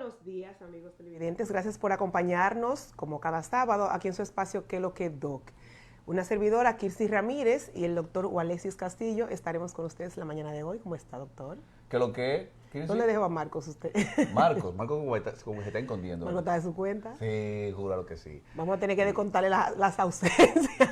buenos días, amigos televidentes. Gracias por acompañarnos, como cada sábado, aquí en su espacio ¿Qué lo que Doc? Una servidora, Kirsi Ramírez, y el doctor Alexis Castillo. Estaremos con ustedes la mañana de hoy. ¿Cómo está, doctor? ¿Qué lo que? ¿Dónde dejó a Marcos usted? Marcos como se está escondiendo. ¿Marcos está de su cuenta? Sí, juro que sí. Vamos a tener que descontarle las ausencias. Sí.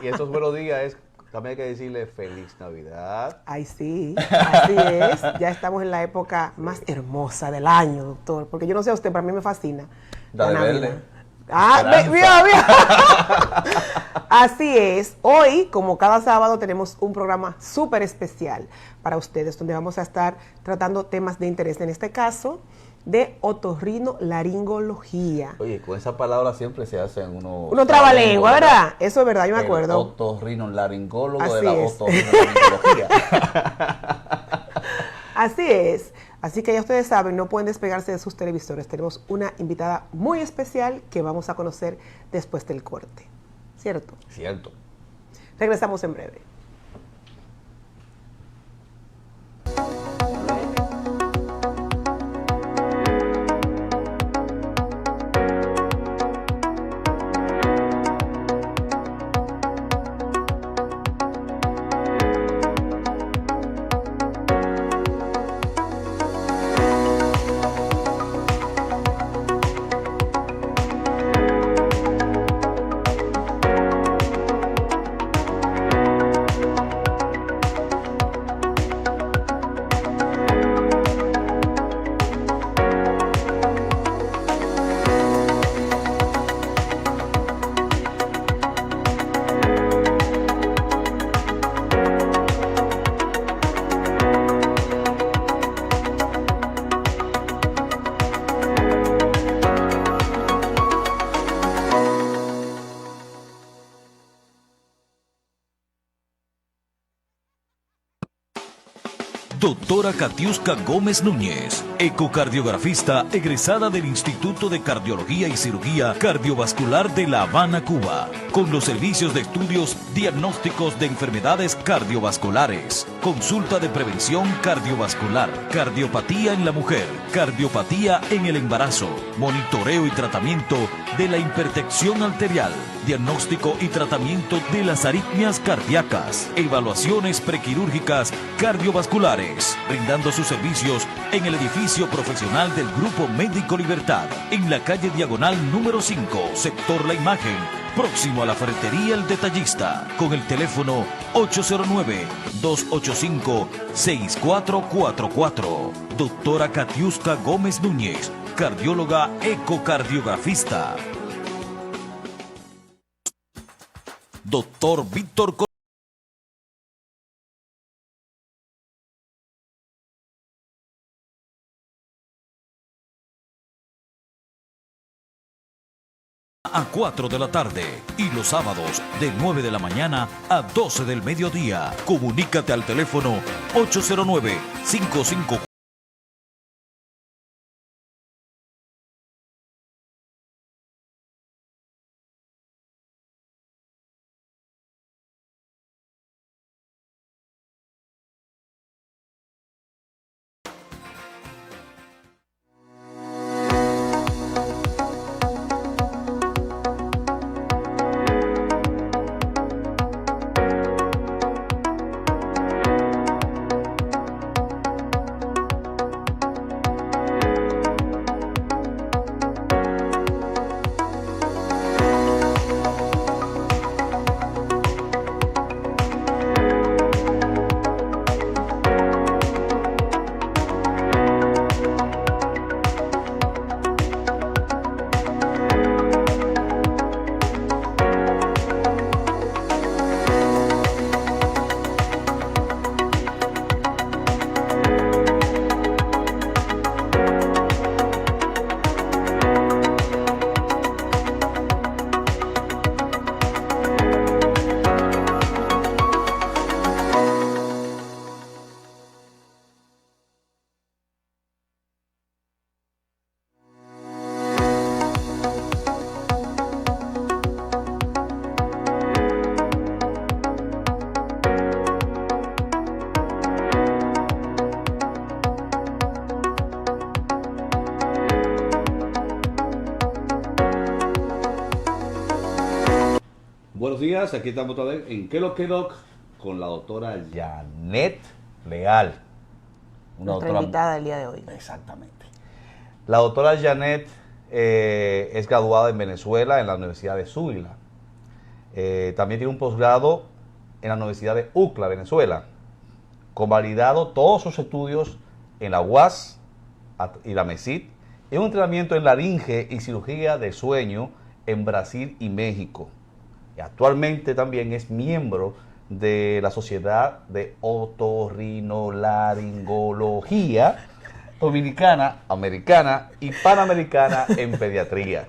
Y estos buenos días también hay que decirle feliz Navidad. Ay, sí, así es. Ya estamos en la época más hermosa del año, doctor. Porque yo no sé a usted, para mí me fascina. La de Navidad. verde. Mira. Así es. Hoy, como cada sábado, tenemos un programa súper especial para ustedes, donde vamos a estar tratando temas de interés. En este caso, de otorrinolaringología. Oye, con esa palabra siempre se hacen uno trabalengua, ¿verdad? Eso es verdad, yo me acuerdo. Otorrinolaringólogo Así de la es. otorrinolaringología. Así es. Así que ya ustedes saben, no pueden despegarse de sus televisores. Tenemos una invitada muy especial que vamos a conocer después del corte. ¿Cierto? Cierto. Regresamos en breve. Doctora Katiuska Gómez Núñez, ecocardiografista egresada del Instituto de Cardiología y Cirugía Cardiovascular de La Habana, Cuba, con los servicios de estudios diagnósticos de enfermedades cardiovasculares, consulta de prevención cardiovascular, cardiopatía en la mujer, cardiopatía en el embarazo, monitoreo y tratamiento de la hipertensión arterial, diagnóstico y tratamiento de las arritmias cardíacas, evaluaciones prequirúrgicas cardiovasculares, brindando sus servicios en el edificio profesional del Grupo Médico Libertad, en la calle Diagonal número 5, sector La Imagen, próximo a la ferretería El Detallista, con el teléfono 809-285-6444. Doctora Katiuska Gómez Núñez, cardióloga ecocardiografista. Doctor Víctor a 4 de la tarde y los sábados de 9 de la mañana a 12 del mediodía. Comunícate al teléfono 809-55. Buenos días, aquí estamos otra vez en ¿Qué lo que doc? Con la doctora Janet Leal. Nuestra invitada del día de hoy. Exactamente. La doctora Janet es graduada en Venezuela en la Universidad de Zulia. También tiene un posgrado en la Universidad de UCLA, Venezuela, convalidado todos sus estudios en la UAS y la MESIT, y un entrenamiento en laringe y cirugía del sueño en Brasil y México. Y actualmente también es miembro de la Sociedad de Otorrinolaringología Dominicana, Americana y Panamericana en Pediatría.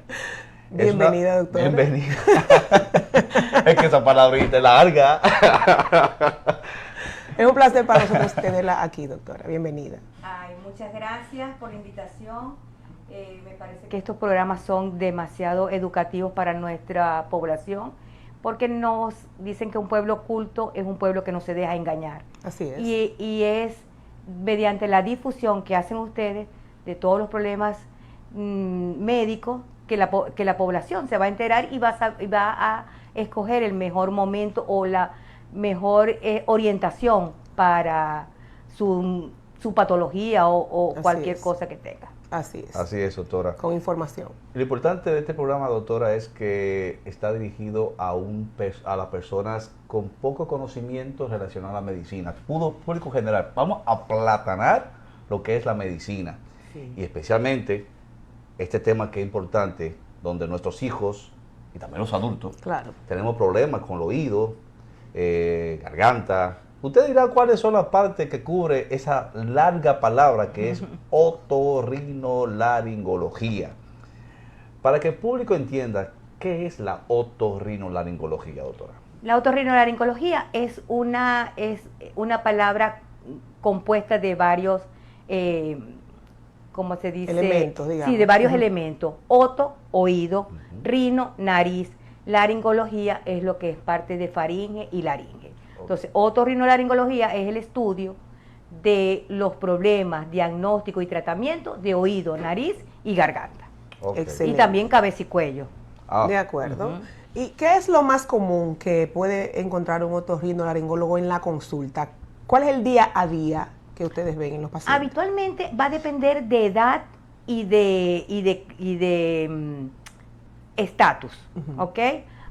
Bienvenida, doctora. Bienvenida. Es que esa palabrita es larga. Es un placer para nosotros tenerla aquí, doctora. Bienvenida. Ay, muchas gracias por la invitación. Me parece que estos programas son demasiado educativos para nuestra población, porque nos dicen que un pueblo culto es un pueblo que no se deja engañar. Así es. Y es mediante la difusión que hacen ustedes de todos los problemas médicos que la población se va a enterar y va a escoger el mejor momento o la mejor orientación para su patología o cualquier cosa que tenga. Así es. Así es, doctora. Con información. Lo importante de este programa, doctora, es que está dirigido a las personas con poco conocimiento relacionado a la medicina, público general. Vamos a aplatanar lo que es la medicina. Sí. Y especialmente este tema que es importante, donde nuestros hijos y también los adultos Claro. tenemos problemas con el oído, garganta. Usted dirá cuáles son las partes que cubre esa larga palabra que es otorrinolaringología. Para que el público entienda, ¿qué es la otorrinolaringología, doctora? La otorrinolaringología es una palabra compuesta de varios, ¿cómo se dice? Elementos, digamos. Sí, de varios elementos. Oto, oído, rino, nariz. Laringología es lo que es parte de faringe y laringe. Entonces, otorrinolaringología es el estudio de los problemas, diagnóstico y tratamiento de oído, nariz y garganta. Okay. Excelente. Y también cabeza y cuello. De acuerdo. ¿Y qué es lo más común que puede encontrar un otorrinolaringólogo en la consulta? ¿Cuál es el día a día que ustedes ven en los pacientes? Habitualmente va a depender de edad y de estatus, ¿ok?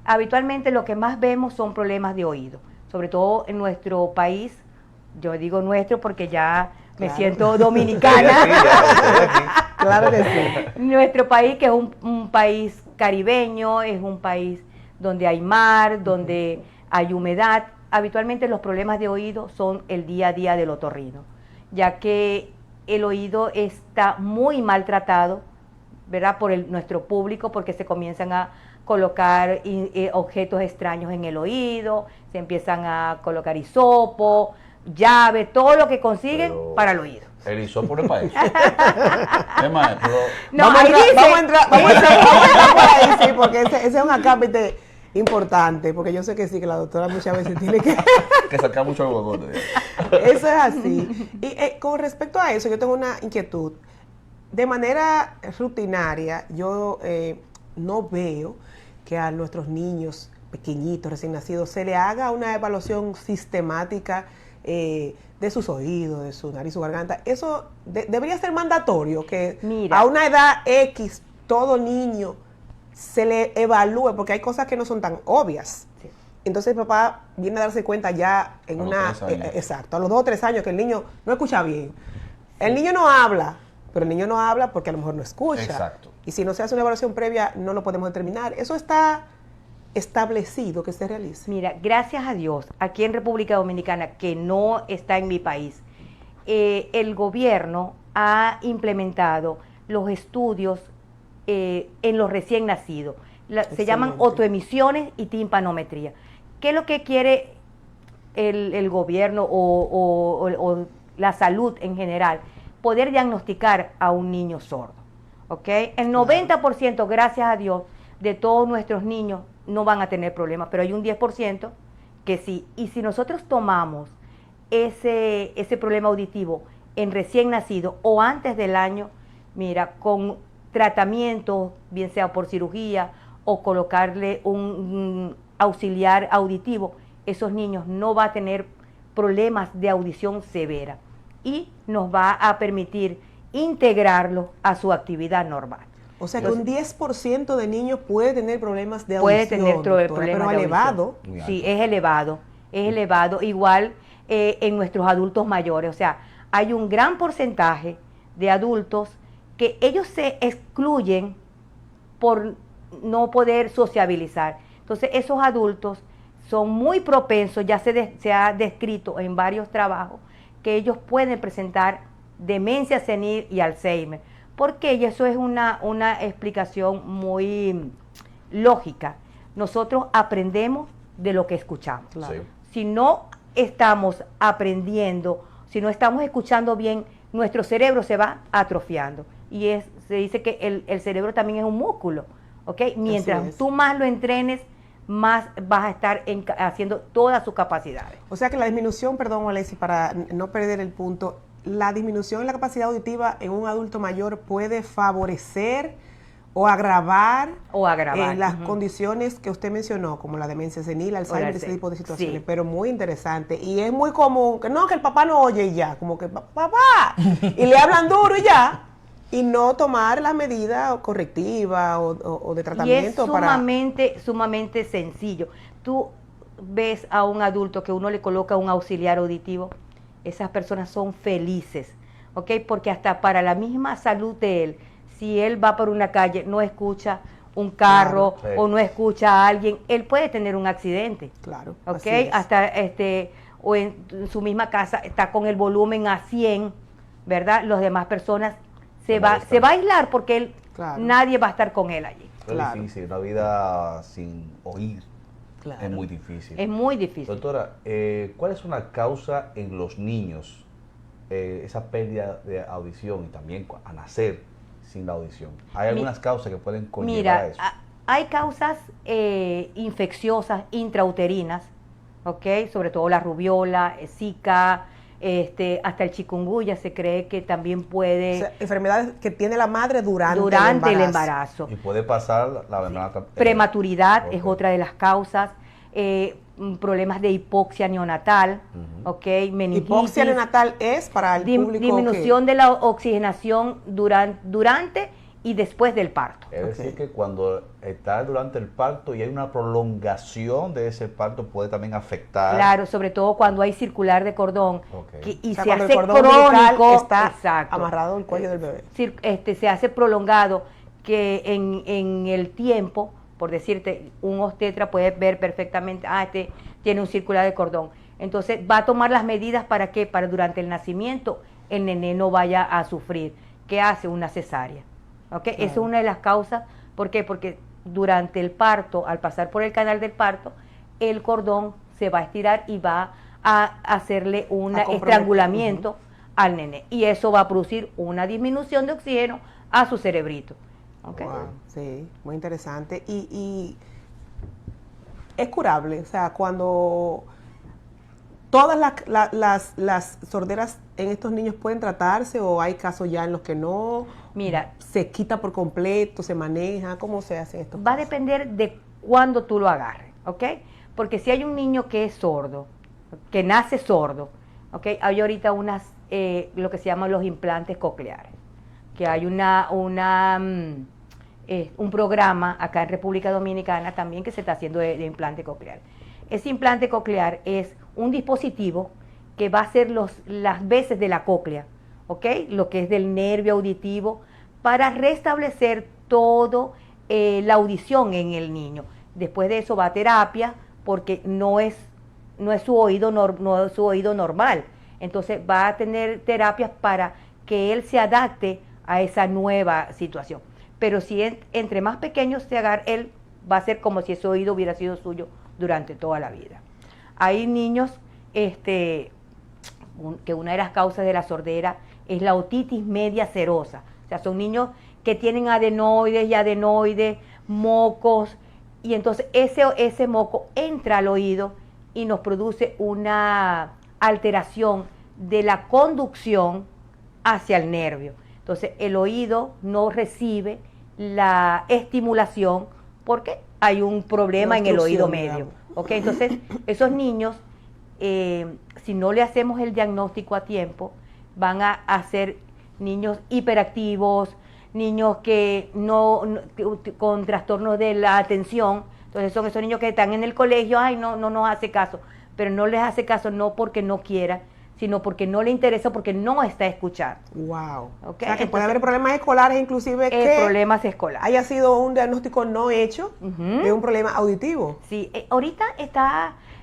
Habitualmente lo que más vemos son problemas de oído, sobre todo en nuestro país. Yo digo nuestro porque ya me siento dominicana. Claro que sí. Nuestro país, que es un país caribeño, es un país donde hay mar, donde hay humedad. Habitualmente los problemas de oído son el día a día del otorrino, ya que el oído está muy maltratado, ¿verdad?, por nuestro público, porque se comienzan a colocar objetos extraños en el oído, se empiezan a colocar hisopo, llave, todo lo que consiguen para el oído. El hisopo no es para eso. Es más, pero No, vamos ahí a dice, entrar por ahí, sí, porque ese es un acápite importante, porque yo sé que sí, que la doctora muchas veces tiene que sacar mucho algodón. Eso es así. Y con respecto a eso, yo tengo una inquietud. De manera rutinaria, yo no veo que a nuestros niños pequeñitos, recién nacidos, se le haga una evaluación sistemática de sus oídos, de su nariz, su garganta. Eso debería ser mandatorio, que a una edad X todo niño se le evalúe, porque hay cosas que no son tan obvias. Sí. Entonces el papá viene a darse cuenta ya en exacto, a los 2 o 3 años, que el niño no escucha bien. El niño no habla, pero el niño no habla porque a lo mejor no escucha. Exacto. Y si no se hace una evaluación previa, no lo podemos determinar. Eso está establecido que se realice. Mira, gracias a Dios, aquí en República Dominicana, que no está en mi país, el gobierno ha implementado los estudios en los recién nacidos. Se llaman otoemisiones y timpanometría. ¿Qué es lo que quiere el gobierno o la salud en general? Poder diagnosticar a un niño sordo, ¿ok? El 90%, gracias a Dios, de todos nuestros niños no van a tener problemas, pero hay un 10% que sí. Y si nosotros tomamos ese problema auditivo en recién nacido o antes del año, mira, con tratamiento, bien sea por cirugía o colocarle auxiliar auditivo, esos niños no va a tener problemas de audición severa y nos va a permitir integrarlo a su actividad normal. O sea que un 10% de niños puede tener problemas de audición. Puede tener problemas pero de elevado. audición. Sí, es elevado, igual en nuestros adultos mayores. O sea, hay un gran porcentaje de adultos que ellos se excluyen por no poder sociabilizar. Entonces, esos adultos son muy propensos, ya se ha descrito en varios trabajos, que ellos pueden presentar demencia senil y Alzheimer. Porque y eso es una explicación muy lógica. Nosotros aprendemos de lo que escuchamos. Claro. Sí. Si no estamos aprendiendo, si no estamos escuchando bien, nuestro cerebro se va atrofiando. Y se dice que el cerebro también es un músculo, ¿ok? Mientras tú más lo entrenes, más vas a estar haciendo todas sus capacidades. O sea que la disminución, perdón, Alexis, para no perder el punto, la disminución en la capacidad auditiva en un adulto mayor puede favorecer o agravar las condiciones que usted mencionó, como la demencia senil, Alzheimer, ese tipo de situaciones, sí. Pero muy interesante. Y es muy común que no, que el papá no oye y ya, como que papá, y le hablan duro y ya, y no tomar las medidas correctivas o de tratamiento. Y es sumamente sencillo. Tú ves a un adulto que uno le coloca un auxiliar auditivo, esas personas son felices, ¿ok? Porque hasta para la misma salud de él, si él va por una calle, no escucha un carro, claro, sí. o no escucha a alguien, él puede tener un accidente. Claro. ¿Ok? Hasta o en su misma casa está con el volumen a 100, ¿verdad? Las demás personas se va a aislar porque nadie va a estar con él allí. Es difícil, una vida sin oír. Claro. Es muy difícil. Es muy difícil. Doctora, ¿cuál es una causa en los niños, esa pérdida de audición y también a nacer sin la audición? ¿Hay algunas causas que pueden conllevar a eso? Hay causas infecciosas intrauterinas, ¿ok? Sobre todo la rubiola, Zika, hasta el chikungunya se cree que también puede... O sea, enfermedades que tiene la madre durante el embarazo. Y puede pasar la enfermedad... Prematuridad es otra de las causas. Problemas de hipoxia neonatal, ¿ok? Meningitis. Hipoxia neonatal es para el público disminución de la oxigenación durante y después del parto. Es decir, que cuando está durante el parto y hay una prolongación de ese parto puede también afectar. Claro, sobre todo cuando hay circular de cordón y se hace el cordón crónico, está amarrado al cuello del bebé. Se hace prolongado, que en el tiempo, por decirte, un obstetra puede ver perfectamente, tiene un circular de cordón. Entonces va a tomar las medidas para que durante el nacimiento el nené no vaya a sufrir. ¿Qué hace? Una cesárea. ¿Okay? Esa es una de las causas. ¿Por qué? Porque durante el parto, al pasar por el canal del parto, el cordón se va a estirar y va a hacerle un estrangulamiento al nene. Y eso va a producir una disminución de oxígeno a su cerebrito. Okay. Wow, sí, muy interesante. Y es curable, o sea, cuando todas las sorderas en estos niños pueden tratarse o hay casos ya en los que no. Mira, se quita por completo, se maneja, ¿cómo se hace esto? Va a depender de cuándo tú lo agarres, ¿ok? Porque si hay un niño que es sordo, que nace sordo, ¿ok? Hay ahorita lo que se llaman los implantes cocleares, que hay un programa acá en República Dominicana también que se está haciendo de implante coclear. Ese implante coclear es un dispositivo que va a hacer las veces de la cóclea, ¿ok? Lo que es del nervio auditivo, para restablecer todo la audición en el niño. Después de eso va a terapia, porque no es su oído normal. Entonces va a tener terapias para que él se adapte a esa nueva situación. Pero si entre más pequeños se agarra, él va a ser como si ese oído hubiera sido suyo durante toda la vida. Hay niños que una de las causas de la sordera es la otitis media serosa. O sea, son niños que tienen adenoides y adenoides, mocos, y entonces ese moco entra al oído y nos produce una alteración de la conducción hacia el nervio. Entonces el oído no recibe la estimulación porque hay un problema en el oído obstrucción, medio. digamos. ¿Ok? Entonces, esos niños, si no le hacemos el diagnóstico a tiempo, van a ser niños hiperactivos, niños que con trastornos de la atención. Entonces son esos niños que están en el colegio, ay, no nos hace caso, pero no les hace caso no porque no quiera, sino porque no le interesa, porque no está escuchando. Wow. Ok, O sea, que puede entonces, haber problemas escolares, inclusive que problemas escolares. haya sido un diagnóstico no hecho Ujú. de un problema auditivo. Sí, ahorita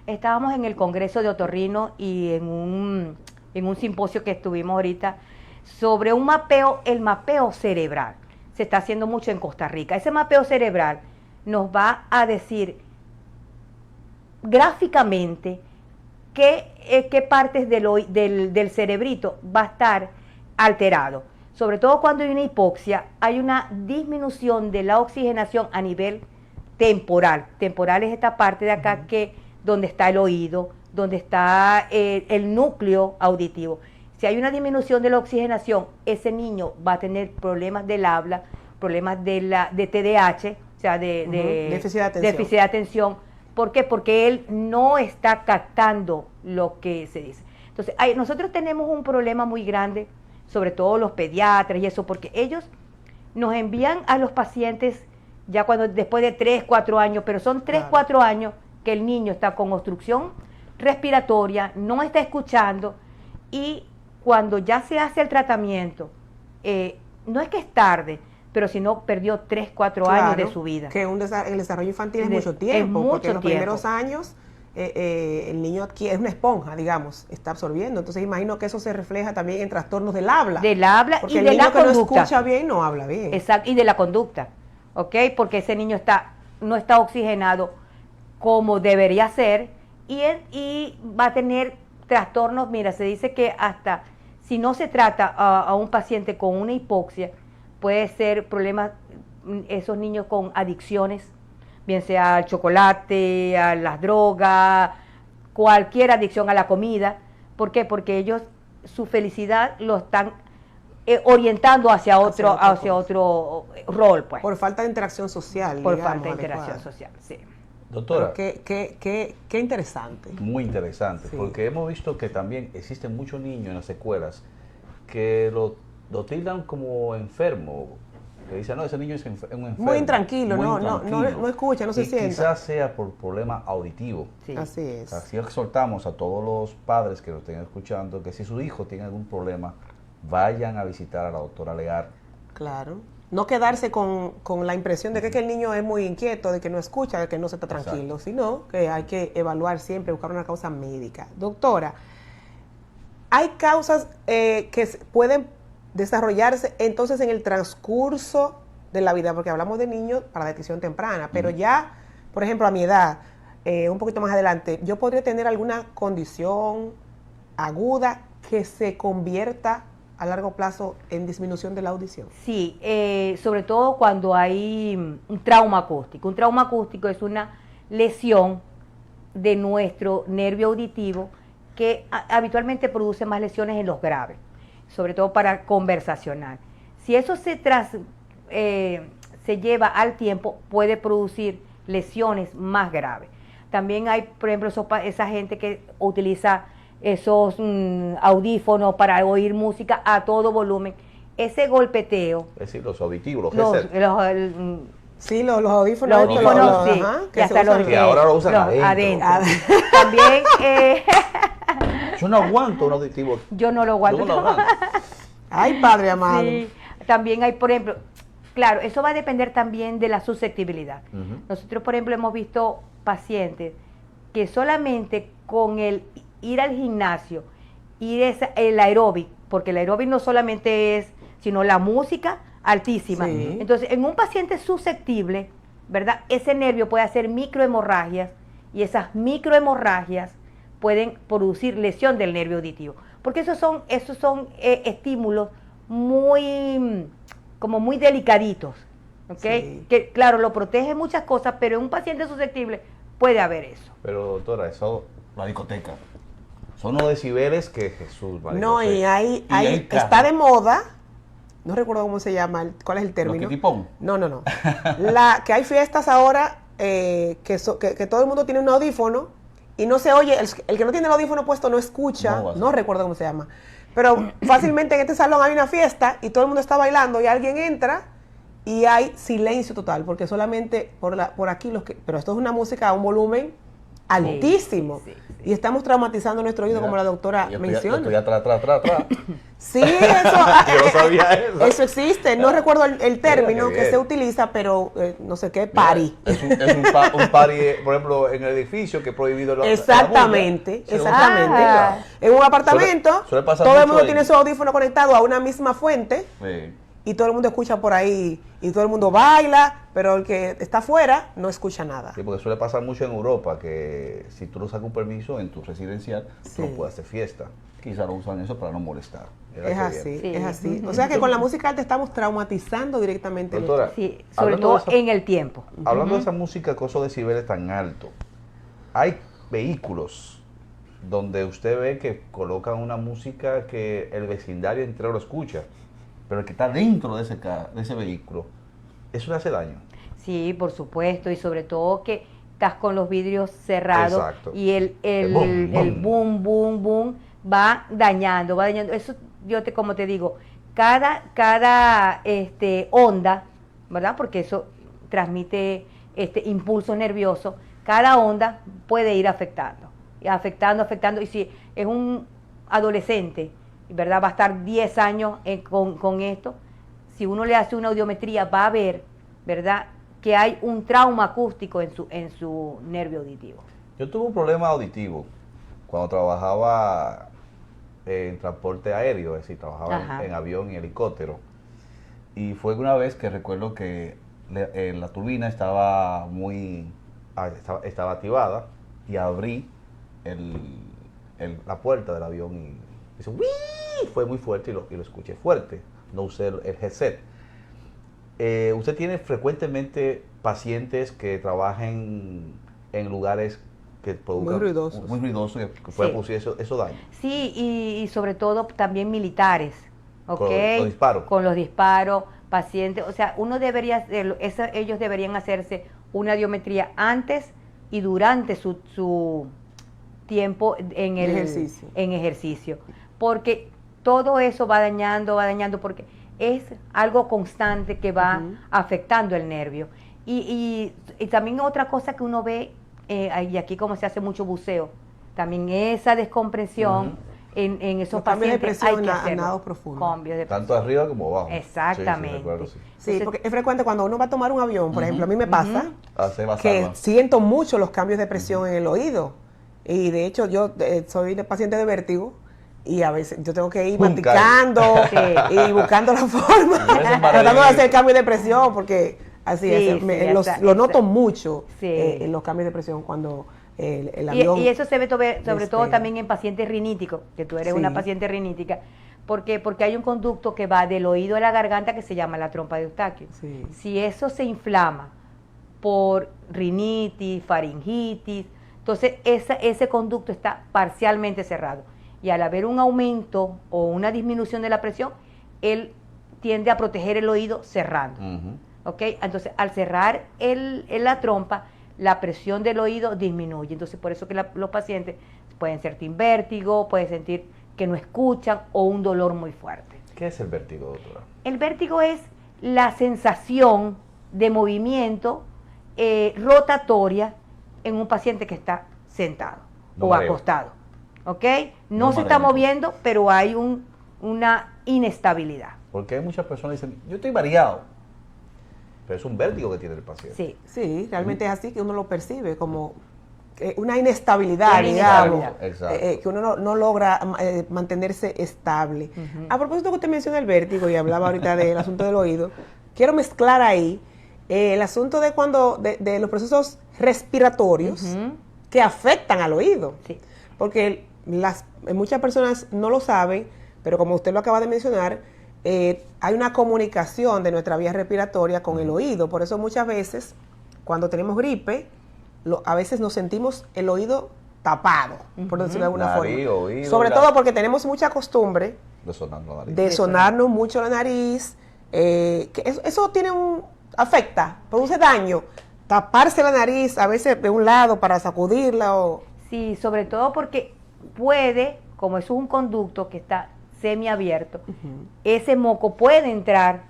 estábamos en el Congreso de Otorrino y en un simposio que estuvimos ahorita sobre un mapeo, el mapeo cerebral. Se está haciendo mucho en Costa Rica. Ese mapeo cerebral nos va a decir gráficamente qué partes del cerebrito va a estar alterado. Sobre todo cuando hay una hipoxia, hay una disminución de la oxigenación a nivel temporal. Temporal es esta parte de acá donde está el oído, donde está el núcleo auditivo. Si hay una disminución de la oxigenación, ese niño va a tener problemas del habla, problemas de TDAH, o sea, Déficit de atención. déficit de atención. ¿Por qué? Porque él no está captando lo que se dice. Entonces, nosotros tenemos un problema muy grande, sobre todo los pediatras y eso, porque ellos nos envían a los pacientes ya después de 3, 4 años, pero son 3, Claro. 4 años que el niño está con obstrucción respiratoria, no está escuchando, y cuando ya se hace el tratamiento, no es que es tarde, pero si no perdió 3, 4 años de su vida. Que el desarrollo infantil es De- mucho es tiempo, mucho porque en los tiempo. primeros años el niño es una esponja, digamos, está absorbiendo. Entonces imagino que eso se refleja también en trastornos del habla. Del habla porque y el de niño la que no conducta. escucha bien no habla bien. Exacto, y de la conducta, ¿ok? Porque ese niño no está oxigenado como debería ser y va a tener trastornos. Mira, se dice que hasta si no se trata a un paciente con una hipoxia, puede ser problemas, esos niños con adicciones, bien sea al chocolate, a las drogas, cualquier adicción a la comida. ¿Por qué? Porque ellos, su felicidad lo están orientando hacia otro rol, pues. Por falta de interacción social. Por digamos, falta de interacción adecuada. social, sí. Doctora, Pero qué interesante. muy interesante, Sí. porque hemos visto que también existen muchos niños en las escuelas que lo tildan como enfermo, que dicen, no, ese niño es un enfermo. Muy intranquilo, muy no intranquilo. escucha, no se y sienta. quizás sea por problema auditivo. Sí. Así O es. sea, sí exhortamos a todos los padres que lo estén escuchando que si su hijo tiene algún problema, vayan a visitar a la doctora Lear. Claro. No quedarse con la impresión de que el niño es muy inquieto, de que no escucha, de que no se está tranquilo, sino que hay que evaluar siempre, buscar una causa médica. Doctora, ¿hay causas que pueden desarrollarse entonces en el transcurso de la vida? Porque hablamos de niños para detección temprana, pero ya, por ejemplo, a mi edad, un poquito más adelante, yo podría tener alguna condición aguda que se convierta a largo plazo en disminución de la audición. Sí, sobre todo cuando hay un trauma acústico. Un trauma acústico es una lesión de nuestro nervio auditivo que habitualmente produce más lesiones en los graves, sobre todo para conversacional. Si eso se lleva al tiempo, puede producir lesiones más graves. También hay, por ejemplo, esa gente que utiliza esos audífonos para oír música a todo volumen. Ese golpeteo, Es decir, los auditivos, los headset. Sí, los audífonos. los audífonos, sí, ajá, y que se hasta usan- los Que ahora lo usan adentro. También Yo no aguanto un auditivo. yo no lo aguanto. Yo no lo aguanto. Ay, Padre amado. Sí, también hay, por ejemplo, claro, eso va a depender también de la susceptibilidad. Ujú. Nosotros, por ejemplo, hemos visto pacientes que solamente con el ir al gimnasio, el aeróbic, porque el aeróbic no solamente es, sino la música altísima. Sí. Entonces, en un paciente susceptible, ¿verdad? Ese nervio puede hacer microhemorragias y esas microhemorragias pueden producir lesión del nervio auditivo. Porque esos son estímulos muy delicaditos, ¿ok? Sí. Que claro, lo protege muchas cosas, pero en un paciente susceptible puede haber eso. Pero doctora, eso, la discoteca. Son unos decibeles que Jesús, vale, No, sé. y ahí el carro. está de moda, no recuerdo cómo se llama, cuál es el término. ¿Los kitipón? No. Que hay fiestas ahora que todo el mundo tiene un audífono y no se oye, el que no tiene el audífono puesto no escucha, no recuerdo cómo se llama, pero fácilmente en este salón hay una fiesta y todo el mundo está bailando y alguien entra y hay silencio total, porque solamente por aquí pero esto es una música a un volumen altísimo. Sí. Y estamos traumatizando nuestro oído, como la doctora menciona. Yo estoy atrás. Sí, eso. Yo no sabía eso. Eso existe. No recuerdo el término que se utiliza, pero no sé qué, party. Es un party, por ejemplo, en el edificio que es prohibido exactamente. En un apartamento, suele pasar todo el mundo tiene su audífono conectado a una misma fuente. Sí. Y todo el mundo escucha por ahí, y todo el mundo baila, pero el que está afuera no escucha nada. Sí, porque suele pasar mucho en Europa, que si tú no sacas un permiso en tu residencial, tú no puedes hacer fiesta. Quizá lo usan eso para no molestar. Es así. O sea que con la música alta estamos traumatizando directamente. Doctora, sí, sobre todo en el tiempo. Hablando de esa música con esos decibeles tan altos, hay vehículos donde usted ve que colocan una música que el vecindario entero lo escucha, pero el que está dentro de ese vehículo, eso le hace daño. Sí, por supuesto, y sobre todo que estás con los vidrios cerrados. Exacto. Y el boom, boom, boom va dañando. Eso, como te digo, cada onda, ¿verdad? Porque eso transmite impulso nervioso, cada onda puede ir afectando. Y si es un adolescente, ¿verdad? Va a estar 10 años con esto. Si uno le hace una audiometría, va a ver, ¿verdad?, que hay un trauma acústico en su nervio auditivo. Yo tuve un problema auditivo cuando trabajaba en transporte aéreo, es decir, trabajaba en avión y helicóptero. Y fue una vez que recuerdo que la turbina estaba activada y abrí la puerta del avión y dice, ¡uii! Fue muy fuerte y lo escuché fuerte. No usé el headset. ¿Usted tiene frecuentemente pacientes que trabajen en lugares que produzcan muy ruidosos que pueden producir eso daño? Sí, y sobre todo también militares, ¿ok? Con los disparos. Con los disparos, pacientes, o sea, ellos deberían hacerse una audiometría antes y durante su tiempo en ejercicio, porque todo eso va dañando, porque es algo constante que va afectando el nervio. Y también otra cosa que uno ve, y aquí como se hace mucho buceo, también esa descompresión en esos pacientes hay que hacerlo. Tanto arriba como abajo. Exactamente. Sí, porque es frecuente cuando uno va a tomar un avión, por ejemplo, a mí me pasa que siento mucho los cambios de presión en el oído. Y de hecho yo soy paciente de vértigo y a veces yo tengo que ir masticando y buscando la forma, tratando de hacer cambios de presión, porque así lo noto mucho en los cambios de presión cuando el avión... Y eso se ve sobre todo también en pacientes riníticos, que tú eres una paciente rinítica, porque hay un conducto que va del oído a la garganta que se llama la trompa de Eustaquio. Sí. Si eso se inflama por rinitis, faringitis, entonces ese conducto está parcialmente cerrado. Y al haber un aumento o una disminución de la presión, él tiende a proteger el oído cerrando. ¿Okay? Entonces, al cerrar la trompa, la presión del oído disminuye. Entonces, por eso que los pacientes pueden sentir vértigo, pueden sentir que no escuchan o un dolor muy fuerte. ¿Qué es el vértigo, doctora? El vértigo es la sensación de movimiento rotatoria en un paciente que está sentado o acostado. ¿Ok? No se está moviendo, pero hay una inestabilidad. Porque hay muchas personas que dicen, yo estoy mareado, pero es un vértigo que tiene el paciente. Sí, realmente es así que uno lo percibe como una inestabilidad, digamos, que uno no logra mantenerse estable. A propósito que usted menciona el vértigo y hablaba ahorita del asunto del oído, quiero mezclar ahí el asunto de los procesos respiratorios que afectan al oído. Sí. Porque muchas personas no lo saben, pero como usted lo acaba de mencionar, hay una comunicación de nuestra vía respiratoria con el oído. Por eso muchas veces, cuando tenemos gripe, a veces nos sentimos el oído tapado, por decirlo de alguna forma. Oído, sobre todo porque tenemos mucha costumbre de sonarnos mucho la nariz. Que eso afecta, produce daño taparse la nariz a veces de un lado para sacudirla o... Sí, sobre todo porque puede, como eso es un conducto que está semiabierto, ese moco puede entrar,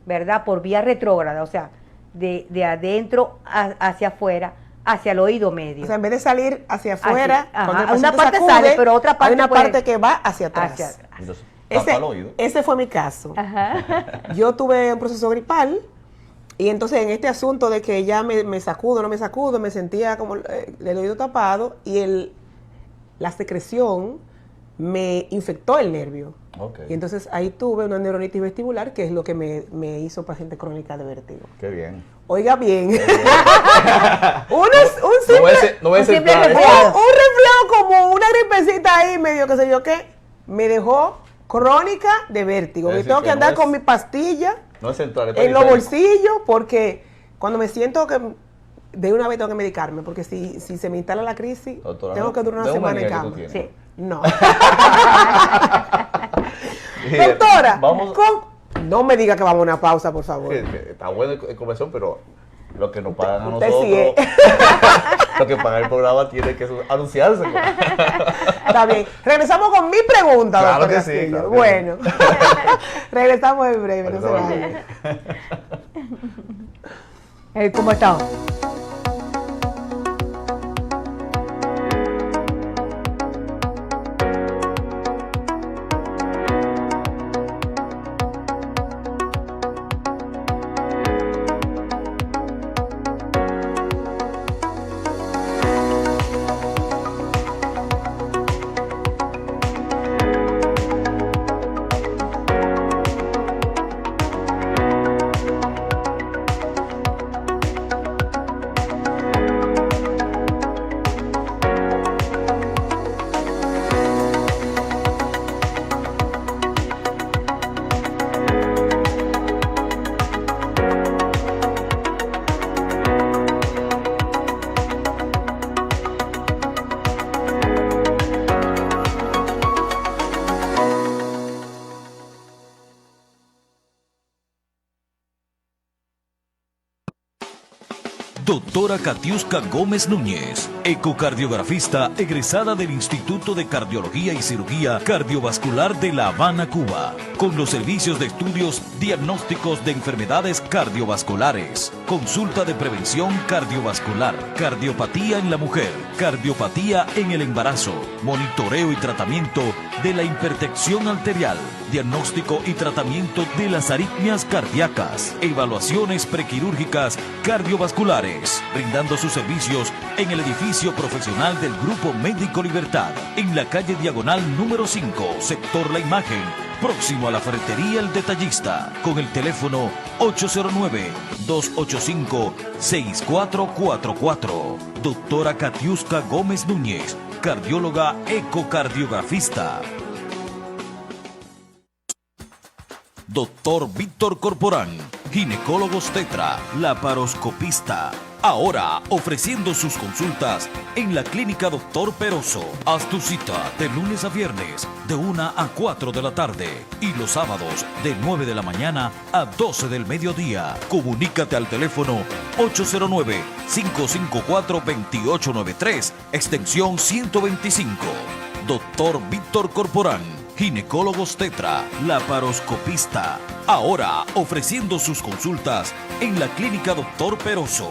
¿verdad? Por vía retrógrada, o sea, de adentro hacia afuera, hacia el oído medio. O sea, en vez de salir hacia afuera, cuando el una paciente parte sacude, sale, pero otra parte hay una puede- parte que va hacia atrás. hacia atrás. Entonces, tapa el oído. Ese fue mi caso. Ajá. Yo tuve un proceso gripal y entonces en este asunto de que ya me sacudo, no me sacudo, me sentía como el oído tapado y la secreción me infectó el nervio. Ok. Y entonces ahí tuve una neuronitis vestibular, que es lo que me hizo paciente crónica de vértigo. Qué bien. Oiga bien. un No voy a un simple centrar eso. resfriado. un resfriado como una gripecita ahí, medio que sé yo qué, me dejó crónica de vértigo. Es Y decir, tengo que que andar no con es- mi pastilla No es central, es en los periférico. bolsillos, porque cuando me siento que de una vez tengo que medicarme, porque si se me instala la crisis, Doctora, tengo que durar una de semana en humanidad que tú cama. tienes. Sí. No. Mire, Doctora, vamos, no me diga que vamos a una pausa, por favor. que está bueno el conversión, pero lo que nos pagan a Usted nosotros, sigue. lo que paga el programa tiene que anunciarse. Está bien. Regresamos con mi pregunta, Claro doctora que sí, Castillo. claro que Bueno, regresamos en breve, no se Regresamos. vayan. ¿Cómo está? Doctora Katiuska Gómez Núñez, ecocardiografista egresada del Instituto de Cardiología y Cirugía Cardiovascular de La Habana, Cuba, con los servicios de estudios diagnósticos de enfermedades cardiovasculares, consulta de prevención cardiovascular, cardiopatía en la mujer, cardiopatía en el embarazo, monitoreo y tratamiento de la hipertensión arterial, diagnóstico y tratamiento de las arritmias cardíacas, evaluaciones prequirúrgicas cardiovasculares, brindando sus servicios en el edificio profesional del Grupo Médico Libertad, en la calle Diagonal número 5, sector La Imagen, próximo a la ferretería El Detallista, con el teléfono 809-285-6444. Doctora Katiuska Gómez Núñez, cardióloga ecocardiografista. Doctor Víctor Corporán, ginecólogo obstetra, laparoscopista. Ahora ofreciendo sus consultas en la clínica Doctor Peroso. Haz tu cita de lunes a viernes de 1 a 4 de la tarde y los sábados de 9 de la mañana a 12 del mediodía. Comunícate al teléfono 809-554-2893, extensión 125. Doctor Víctor Corporán, ginecólogo obstetra, laparoscopista. Ahora ofreciendo sus consultas en la clínica Doctor Peroso.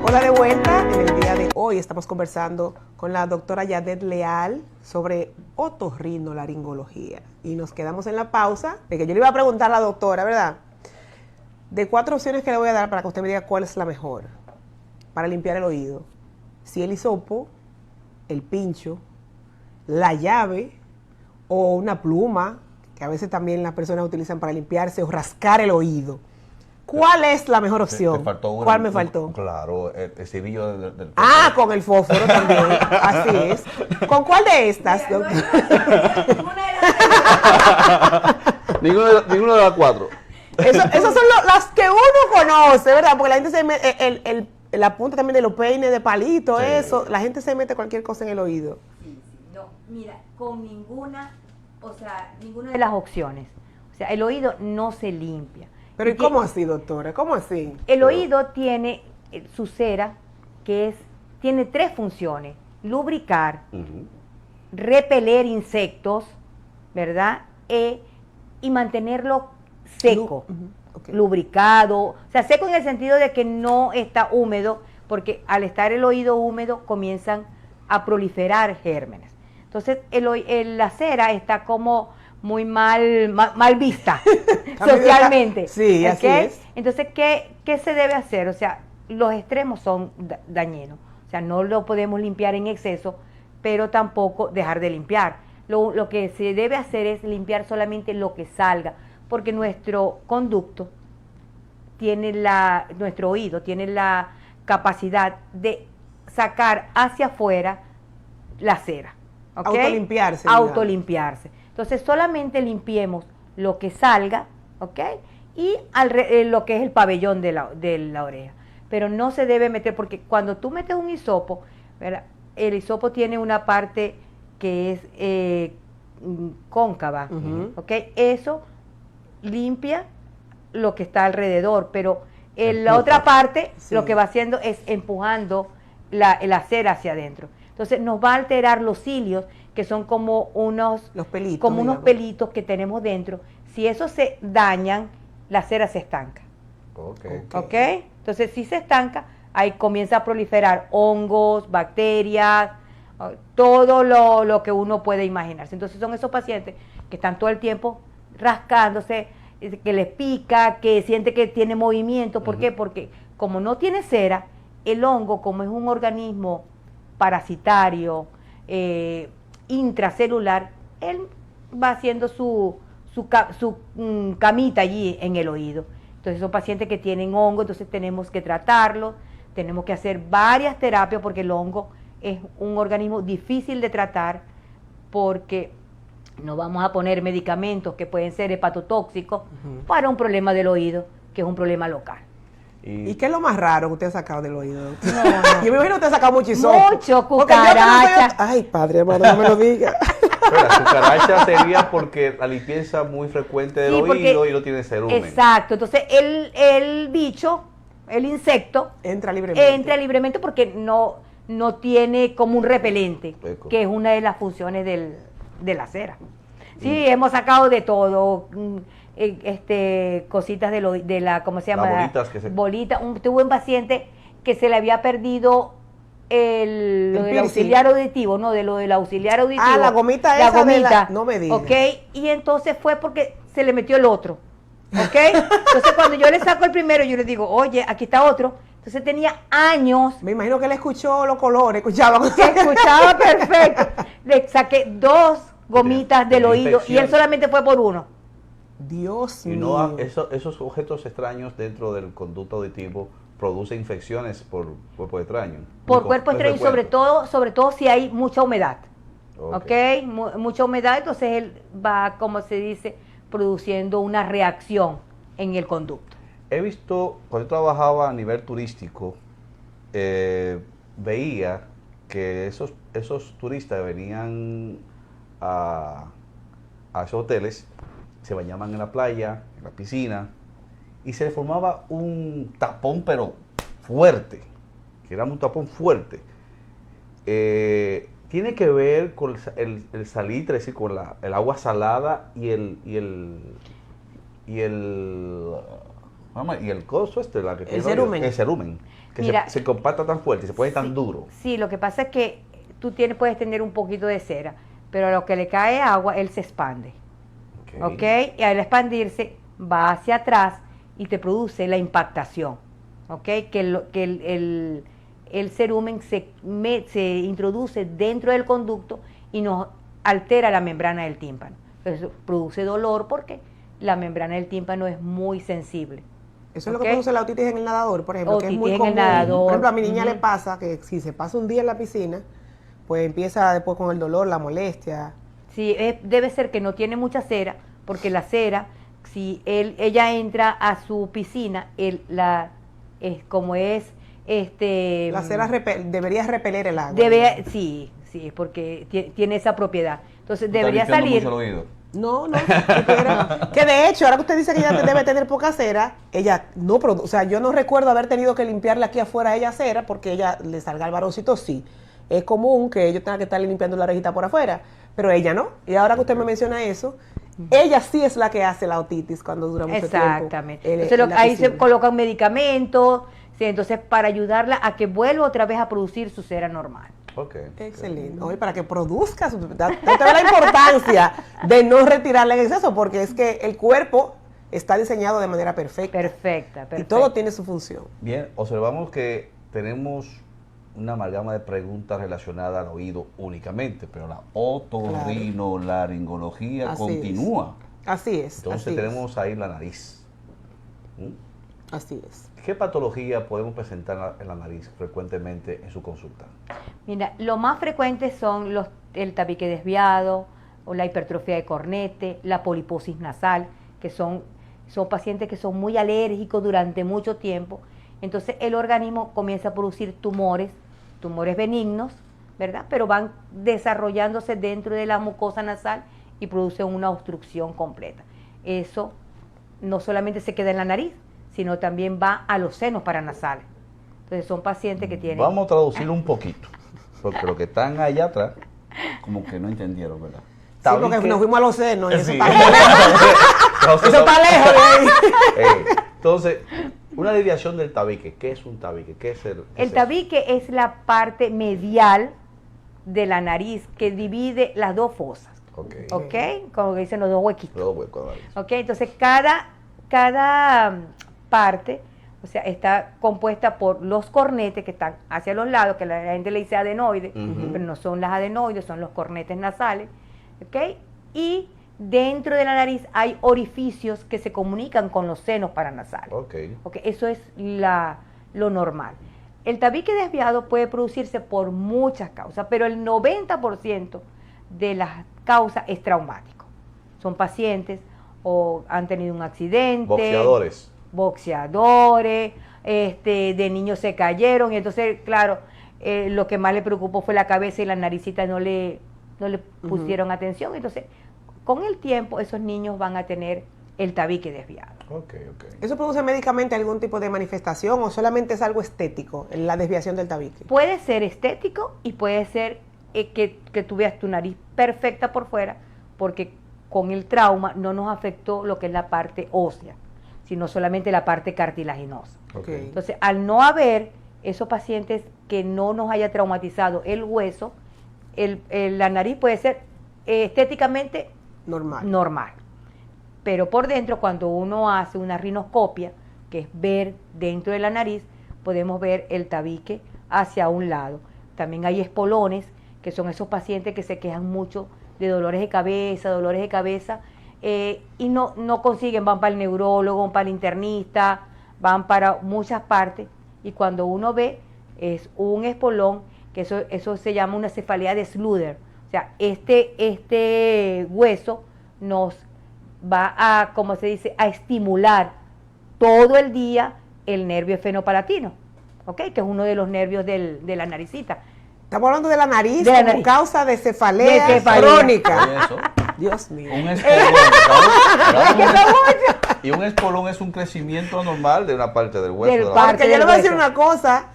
Hola de vuelta. En el día de hoy estamos conversando con la doctora Yadet Leal sobre otorrinolaringología. Y nos quedamos en la pausa de que yo le iba a preguntar a la doctora, ¿verdad? De 4 opciones que le voy a dar para que usted me diga cuál es la mejor. para limpiar el oído? Si el hisopo, el pincho, la llave o una pluma, que a veces también las personas utilizan para limpiarse o rascar el oído. ¿Cuál es la mejor opción? Te faltó una. ¿Cuál me faltó? Claro, el cerillo del Ah, con el fósforo también. Así es. ¿Con cuál de estas? Ninguno de las cuatro. Esas son las que uno conoce, ¿verdad? Porque la gente se mete, la punta también de los peines, de palito, Sí. eso, la gente se mete cualquier cosa en el oído. Sí, no, mira, con ninguna de las opciones. O sea, el oído no se limpia. Pero ¿y cómo así, doctora? ¿Cómo así? El oído tiene su cera, tiene 3 funciones: lubricar, repeler insectos, ¿verdad? Y mantenerlo seco, Okay. lubricado, o sea, seco en el sentido de que no está húmedo, porque al estar el oído húmedo comienzan a proliferar gérmenes. Entonces, la cera está como muy mal vista socialmente. Sí, así ¿ok? es. Entonces, ¿qué se debe hacer? O sea, los extremos son dañinos. O sea, no lo podemos limpiar en exceso, pero tampoco dejar de limpiar. Lo que se debe hacer es limpiar solamente lo que salga, porque nuestro conducto nuestro oído tiene la capacidad de sacar hacia afuera la cera. ¿ok? Autolimpiarse, digamos. Autolimpiarse. Entonces solamente limpiemos lo que salga, ¿ok? Y lo que es el pabellón de la oreja. Pero no se debe meter, porque cuando tú metes un hisopo, ¿verdad? El hisopo tiene una parte que es cóncava, ¿ok? Eso limpia lo que está alrededor, pero la otra parte Sí. lo que va haciendo es empujando la cera hacia adentro. Entonces nos va a alterar los cilios, que son como unos pelitos, unos pelitos que tenemos dentro. Si esos se dañan, la cera se estanca. ¿Ok? Entonces, si se estanca, ahí comienza a proliferar hongos, bacterias, todo lo que uno puede imaginarse. Entonces, son esos pacientes que están todo el tiempo rascándose, que les pica, que siente que tiene movimiento. ¿Por qué? Porque como no tiene cera, el hongo, como es un organismo parasitario, intracelular, él va haciendo su camita allí en el oído. Entonces son pacientes que tienen hongo, entonces tenemos que tratarlo, tenemos que hacer varias terapias, porque el hongo es un organismo difícil de tratar, porque no vamos a poner medicamentos que pueden ser hepatotóxicos para un problema del oído, que es un problema local. ¿Y qué es lo más raro que usted ha sacado del oído, doctor? No. Yo me imagino que usted ha sacado mucho hisopo. Mucho, Porque yo que no cucaracha. soy- Ay, padre, amado, no me lo diga. Pero la cucaracha sería porque la limpieza muy frecuente del Sí, porque- oído y no tiene cerumen. Exacto, entonces el bicho, el insecto, Entra libremente. entra libremente porque no tiene como un repelente, Eco. que es una de las funciones de la cera. Sí, hemos sacado de todo, cositas de la, ¿cómo se llama? Las bolitas que se- Tuve un paciente que se le había perdido lo El del piercing. auxiliar auditivo, no, de lo del auxiliar auditivo. Ah, la gomita esa de la- no me digas. ¿ok? Y entonces fue porque se le metió el otro. ¿Ok? Entonces cuando yo le saco el primero, yo le digo, oye, aquí está otro. Entonces tenía años Me imagino que él escuchó los colores, escuchaba. que escuchaba perfecto. Le saqué 2 gomitas del Tenía oído y infección. él solamente fue por uno. Dios Y mío. no, esos objetos extraños dentro del conducto auditivo producen infecciones por cuerpo extraño. Por cuerpo extraño y sobre todo si hay mucha humedad. ¿Ok? Mucha humedad, entonces él va, como se dice, produciendo una reacción en el conducto. He visto, cuando yo trabajaba a nivel turístico, veía que esos turistas venían a esos hoteles, se bañaban en la playa, en la piscina, y se le formaba un tapón, pero fuerte, que era un tapón fuerte. Tiene que ver con el salitre, es decir, con el agua salada y el coso la que El tiene cerumen. el cerumen, que Mira, se compacta tan fuerte y se pone tan duro. Sí, lo que pasa es que tú puedes tener un poquito de cera, pero a lo que le cae agua, él se expande. ¿Ok? Y al expandirse, va hacia atrás y te produce la impactación. ¿Ok? Que el cerumen se introduce dentro del conducto y nos altera la membrana del tímpano. Entonces produce dolor porque la membrana del tímpano es muy sensible. Eso es lo que produce la otitis en el nadador, por ejemplo, que es muy Otitis en común. el nadador. Por ejemplo, a mi niña le pasa que si se pasa un día en la piscina, pues empieza después con el dolor, la molestia. Sí, debe ser que no tiene mucha cera, porque la cera, si ella entra a su piscina, la cera debería repeler el agua. Sí, porque tiene esa propiedad. Entonces ¿Está debería limpiando salir. mucho el oído? No, que de hecho, ahora que usted dice que ella debe tener poca cera, ella no produce, o sea, yo no recuerdo haber tenido que limpiarle aquí afuera a ella cera, porque ella le salga el varoncito, sí. Es común que yo tenga que estarle limpiando la orejita por afuera, pero ella no. Y ahora que usted me menciona eso, ella sí es la que hace la otitis cuando dura mucho tiempo. Exactamente. Entonces ahí se colocan medicamentos, sí, entonces para ayudarla a que vuelva otra vez a producir su cera normal. Okay. Excelente. Oye, para que produzca, usted ve la importancia de no retirarle en exceso, porque es que el cuerpo está diseñado de manera perfecta. Perfecta. Y todo tiene su función. Bien, observamos que tenemos una amalgama de preguntas relacionadas al oído únicamente, pero la otorrinolaringología continúa. Así es. Entonces tenemos ahí la nariz. Así es. ¿Qué patología podemos presentar en la nariz frecuentemente en su consulta? Mira, lo más frecuente son el tabique desviado, o la hipertrofia de cornete, la poliposis nasal, que son pacientes que son muy alérgicos durante mucho tiempo. Entonces el organismo comienza a producir tumores benignos, ¿verdad? Pero van desarrollándose dentro de la mucosa nasal y producen una obstrucción completa. Eso no solamente se queda en la nariz, sino también va a los senos paranasales. Entonces son pacientes que tienen... Vamos a traducirlo un poquito, porque los que están allá atrás, como que no entendieron, ¿verdad? Sí, porque nos fuimos a los senos y eso Sí. está lejos. Eso está lejos de ahí. Entonces, una desviación del tabique. ¿Qué es un tabique? ¿Qué es el tabique es la parte medial de la nariz que divide las dos fosas. ¿Ok? Como dicen los dos huequitos. Los dos huecos. ¿Ok? Entonces cada parte, o sea, está compuesta por los cornetes que están hacia los lados, que la gente le dice adenoides, pero no son las adenoides, son los cornetes nasales. ¿Ok? Y dentro de la nariz hay orificios que se comunican con los senos paranasales. Okay, eso es lo normal. El tabique desviado puede producirse por muchas causas, pero el 90% de las causas es traumático. Son pacientes o han tenido un accidente. Boxeadores, de niños se cayeron y entonces, claro, lo que más le preocupó fue la cabeza y la naricita no le pusieron atención. Entonces, con el tiempo, esos niños van a tener el tabique desviado. ¿Eso produce médicamente algún tipo de manifestación o solamente es algo estético, la desviación del tabique? Puede ser estético y puede ser que tú veas tu nariz perfecta por fuera, porque con el trauma no nos afectó lo que es la parte ósea, sino solamente la parte cartilaginosa. Entonces, al no haber esos pacientes que no nos haya traumatizado el hueso, la nariz puede ser estéticamente normal. Pero por dentro, cuando uno hace una rinoscopia, que es ver dentro de la nariz, podemos ver el tabique hacia un lado. También hay espolones, que son esos pacientes que se quejan mucho de dolores de cabeza, y no consiguen, van para el neurólogo, van para el internista, van para muchas partes, y cuando uno ve, es un espolón, que eso se llama una cefalea de Sluder. O sea, este hueso nos va a, como se dice, a estimular todo el día el nervio esfenopalatino, ¿ok? Que es uno de los nervios de la naricita. Estamos hablando de la nariz como causa de cefalea crónica. Dios mío. Un espolón, y un espolón es un crecimiento anormal de una parte del hueso. Porque yo le voy a decir una cosa.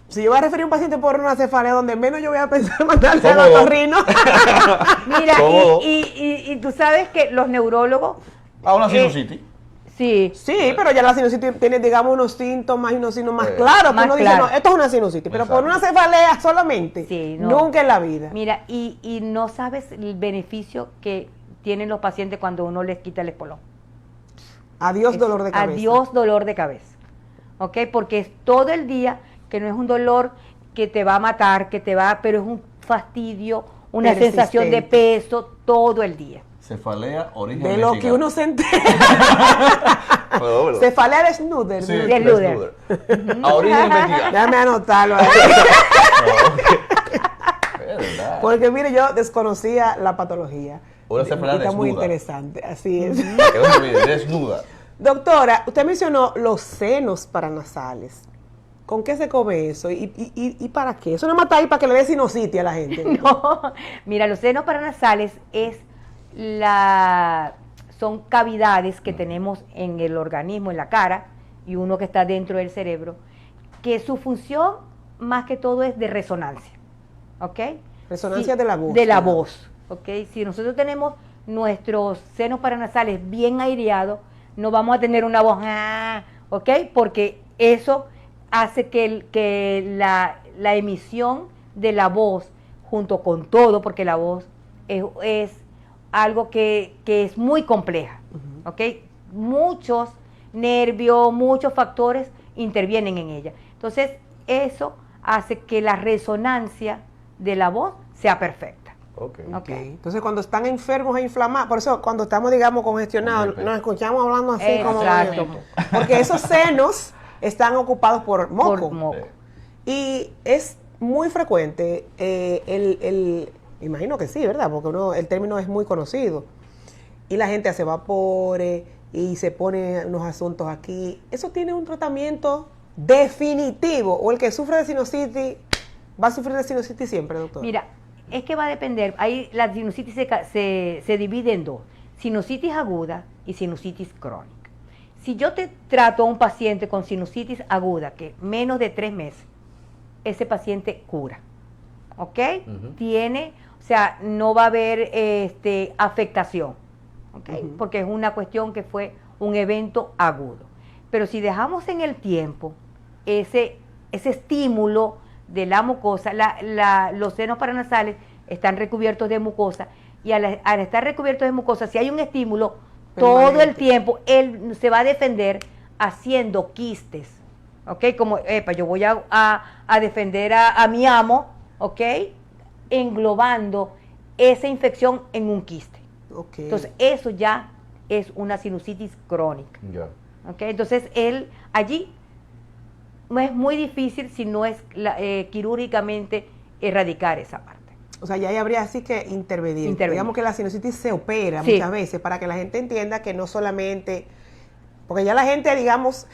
Si yo voy a referir a un paciente por una cefalea, donde menos yo voy a pensar mandarse al otorrino. Mira, y tú sabes que los neurólogos... una sinusitis. Sí, pero ya la sinusitis tiene, digamos, unos síntomas y unos signos más claros. Uno dice, no, esto es una sinusitis, pero por una cefalea solamente, nunca en la vida. Mira, y no sabes el beneficio que tienen los pacientes cuando uno les quita el espolón. Adiós dolor de cabeza. Adiós dolor de cabeza. ¿Ok? Porque es todo el día, que no es un dolor que te va a matar, pero es un fastidio, una Persistente. sensación de peso todo el día. Cefalea, origen De lo que uno se entera. Bueno, Cefalea de Schnuder. sí, Del Luder. A origen investigado. Déjame anotarlo ahí. Es verdad. Porque mire, yo desconocía la patología. Una cefalea Está muy desnuda. interesante, así es. Que uno mire, desnuda. Doctora, usted mencionó los senos paranasales. ¿Con qué se come eso? ¿Y para qué? Eso no mata ahí para que le dé sinusitis a la gente. No, mira, los senos paranasales son cavidades que tenemos en el organismo, en la cara, y uno que está dentro del cerebro, que su función más que todo es de resonancia, ¿ok? Resonancia de la voz. De la ¿verdad? voz, ¿ok? Si nosotros tenemos nuestros senos paranasales bien aireados, no vamos a tener una voz, ¿ok? Porque eso hace que la emisión de la voz, junto con todo, porque la voz es algo que es muy compleja, ¿ok? Muchos nervios, muchos factores intervienen en ella. Entonces, eso hace que la resonancia de la voz sea perfecta. Ok. ¿Ok? Entonces, cuando están enfermos e inflamados, por eso cuando estamos, digamos, congestionados, nos escuchamos hablando así como... Exacto. Porque esos senos están ocupados por moco. Por moco. Y es muy frecuente, imagino que sí, ¿verdad? Porque el término es muy conocido. Y la gente hace vapores y se pone unos asuntos aquí. ¿Eso tiene un tratamiento definitivo? ¿O el que sufre de sinusitis va a sufrir de sinusitis siempre, doctor? Mira, es que va a depender. Ahí la sinusitis se divide en dos: sinusitis aguda y sinusitis crónica. Si yo te trato a un paciente con sinusitis aguda, que menos de 3 meses, ese paciente cura, ¿ok? O sea, no va a haber afectación, ¿ok? Porque es una cuestión que fue un evento agudo. Pero si dejamos en el tiempo ese estímulo de la mucosa, los senos paranasales están recubiertos de mucosa, y al estar recubiertos de mucosa, si hay un estímulo todo el tiempo, él se va a defender haciendo quistes, ¿ok? Como, yo voy a defender a mi amo, ¿ok? Englobando esa infección en un quiste. Okay. Entonces, eso ya es una sinusitis crónica, Ya. ¿ok? Entonces, allí no es muy difícil, si no es quirúrgicamente, erradicar esa parte. O sea, ya ahí habría así que intervenir. Digamos que la sinusitis se opera Sí. muchas veces para que la gente entienda que no solamente... Porque ya la gente, digamos,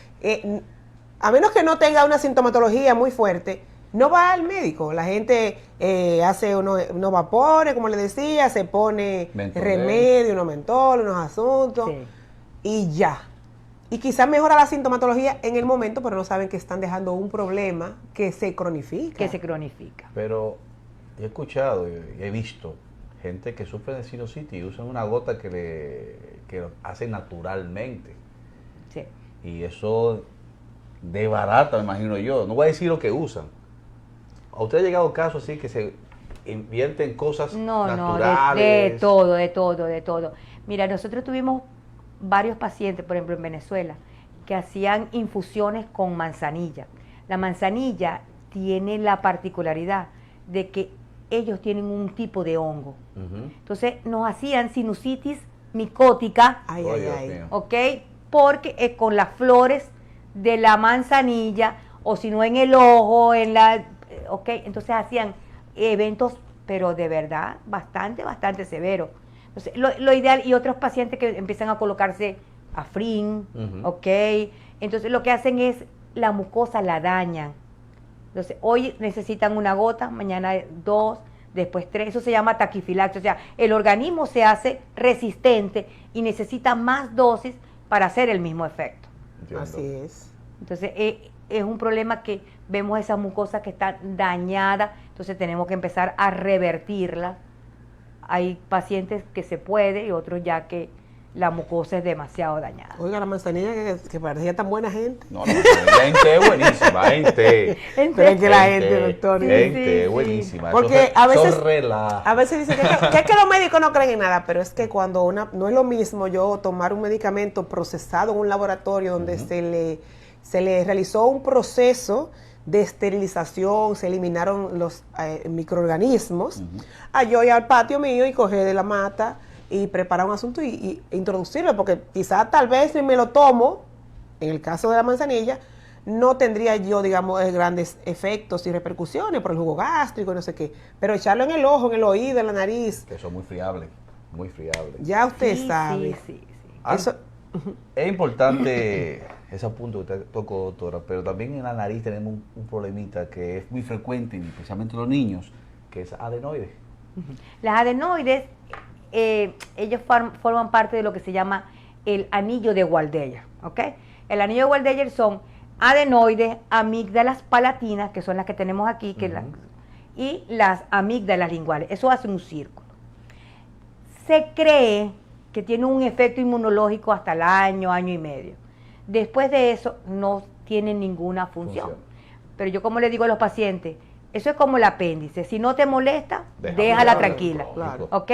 a menos que no tenga una sintomatología muy fuerte, no va al médico. La gente hace unos vapores, como le decía, se pone Mentol. remedio, unos mentol, unos asuntos, Sí. y ya. Y quizás mejora la sintomatología en el momento, pero no saben que están dejando un problema que se cronifica. Que se cronifica. Pero he escuchado y he visto gente que sufre de sinusitis y usan una gota que lo hace naturalmente. Sí. Y eso desbarata, me imagino yo. No voy a decir lo que usan. ¿A usted ha llegado casos así que se invierten cosas naturales? De todo. Mira, nosotros tuvimos varios pacientes, por ejemplo, en Venezuela, que hacían infusiones con manzanilla. La manzanilla tiene la particularidad de que ellos tienen un tipo de hongo. Entonces, nos hacían sinusitis micótica, Ay, Oh, ay, Dios ay. mío. ¿ok? Porque con las flores de la manzanilla, o si no en el ojo, ¿ok? Entonces hacían eventos, pero de verdad, bastante severos. Entonces, lo ideal, y otros pacientes que empiezan a colocarse Afrin, ¿ok? Entonces lo que hacen es, la mucosa la dañan. Entonces, hoy necesitan una gota, mañana 2, después 3, eso se llama taquifilaxia, o sea, el organismo se hace resistente y necesita más dosis para hacer el mismo efecto. Entiendo. Así es. Entonces, es un problema que vemos esa mucosa que está dañada, entonces tenemos que empezar a revertirla. Hay pacientes que se puede y otros ya que la mucosa es demasiado dañada. Oiga, la manzanilla que parecía tan buena gente. No, la gente es buenísima, gente. Pero es que la gente, doctor. Gente, buenísima. Porque Eso a veces, relaja. a veces dicen que es que los médicos no creen en nada, pero es que cuando no es lo mismo yo tomar un medicamento procesado en un laboratorio donde se le realizó un proceso de esterilización, se eliminaron los microorganismos, a yo ir al patio mío y coger de la mata y preparar un asunto y introducirlo, porque quizá tal vez si me lo tomo, en el caso de la manzanilla, no tendría yo, digamos, grandes efectos y repercusiones por el jugo gástrico y no sé qué, pero echarlo en el ojo, en el oído, en la nariz. Que son muy friables, muy friables. Ya usted Sí, sabe. sí. Eso, Es importante ese punto que usted tocó, doctora, pero también en la nariz tenemos un problemita que es muy frecuente, especialmente en los niños, que es adenoides. Las adenoides, ellos forman parte de lo que se llama el anillo de Waldeyer, ¿ok? El anillo de Waldeyer son adenoides, amígdalas palatinas, que son las que tenemos aquí, y las amígdalas linguales. Eso hace un círculo. Se cree que tiene un efecto inmunológico hasta el año y medio. Después de eso, no tiene ninguna función. Pero yo, como le digo a los pacientes, eso es como el apéndice. Si no te molesta, déjala tranquila. Claro. ¿Ok?